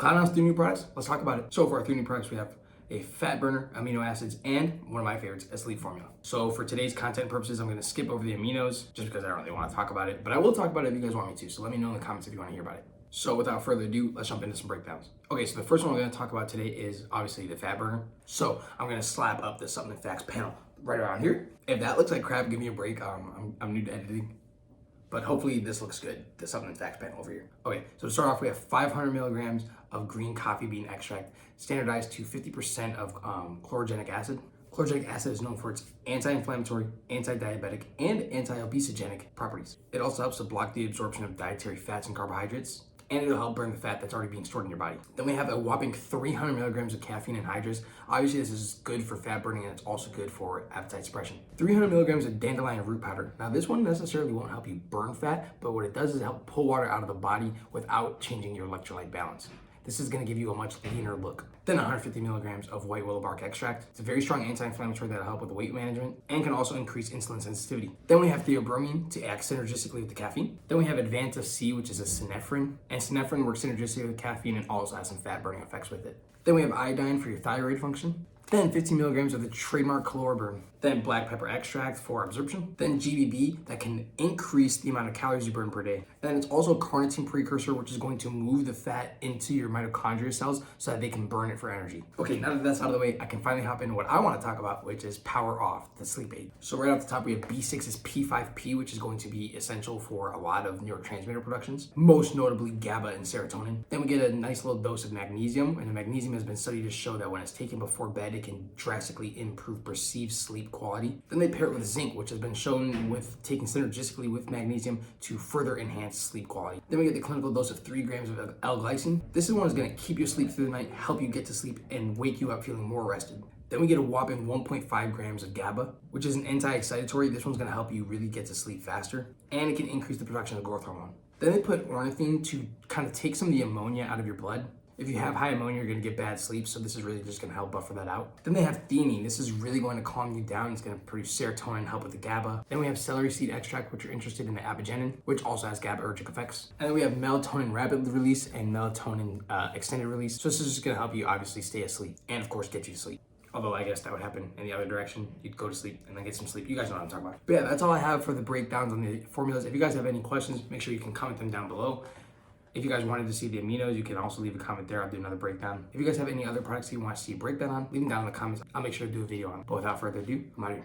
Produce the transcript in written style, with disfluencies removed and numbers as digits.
Klout announced 3 new products. Let's talk about it. So for our 3 new products, we have a fat burner, amino acids, and one of my favorites, a sleep formula. So for today's content purposes, I'm going to skip over the aminos just because I don't really want to talk about it, but I will talk about it if you guys want me to. So let me know in the comments if you want to hear about it. So without further ado, let's jump into some breakdowns. Okay, so the first one we're going to talk about today is obviously the fat burner. So I'm going to slap up the supplement facts panel right around here. If that looks like crap, give me a break. I'm new to editing, but hopefully this looks good, the supplement facts panel over here. Okay, so to start off, we have 500 milligrams of green coffee bean extract, standardized to 50% of chlorogenic acid. Chlorogenic acid is known for its anti-inflammatory, anti-diabetic, and anti-obesogenic properties. It also helps to block the absorption of dietary fats and carbohydrates, and it'll help burn the fat that's already being stored in your body. Then we have a whopping 300 milligrams of caffeine anhydrous. Obviously, this is good for fat burning, and it's also good for appetite suppression. 300 milligrams of dandelion root powder. Now, this one necessarily won't help you burn fat, but what it does is help pull water out of the body without changing your electrolyte balance. This is going to give you a much leaner look. Then 150 milligrams of white willow bark extract. It's a very strong anti-inflammatory that'll help with weight management and can also increase insulin sensitivity. Then we have theobromine to act synergistically with the caffeine. Then we have Advanta C, which is a synephrine. And synephrine works synergistically with caffeine and also has some fat burning effects with it. Then we have iodine for your thyroid function. Then 15 milligrams of the trademark Chlorburn. Then black pepper extract for absorption. Then GBB that can increase the amount of calories you burn per day. Then it's also a carnitine precursor, which is going to move the fat into your mitochondria cells so that they can burn it for energy. Okay, now that that's out of the way, I can finally hop into what I want to talk about, which is Power Off, the sleep aid. So right off the top, we have B6's P5P, which is going to be essential for a lot of neurotransmitter productions, most notably GABA and serotonin. Then we get a nice little dose of magnesium, and the magnesium has been studied to show that when it's taken before bed, it can drastically improve perceived sleep quality. Then they pair it with zinc, which has been shown with taking synergistically with magnesium to further enhance sleep quality. Then we get the clinical dose of 3 grams of L-glycine. This is one that's going to keep you asleep through the night, help you get to sleep, and wake you up feeling more rested. Then we get a whopping 1.5 grams of GABA, which is an anti-excitatory. This one's going to help you really get to sleep faster, and it can increase the production of growth hormone. Then they put ornithine to kind of take some of the ammonia out of your blood. If you have high ammonia, you're going to get bad sleep, so this is really just going to help buffer that out. Then they have theanine. This is really going to calm you down. It's going to produce serotonin, help with the GABA. Then we have celery seed extract, which you're interested in the apigenin, which also has GABAergic effects. And then we have melatonin rapid release and melatonin extended release. So this is just going to help you obviously stay asleep and, of course, get you to sleep. Although I guess that would happen in the other direction. You'd go to sleep and then get some sleep. You guys know what I'm talking about. But yeah, that's all I have for the breakdowns on the formulas. If you guys have any questions, make sure you can comment them down below. If you guys wanted to see the aminos, you can also leave a comment there. I'll do another breakdown. If you guys have any other products you want to see a breakdown on, leave them down in the comments. I'll make sure to do a video on it. But without further ado, I'm out of here.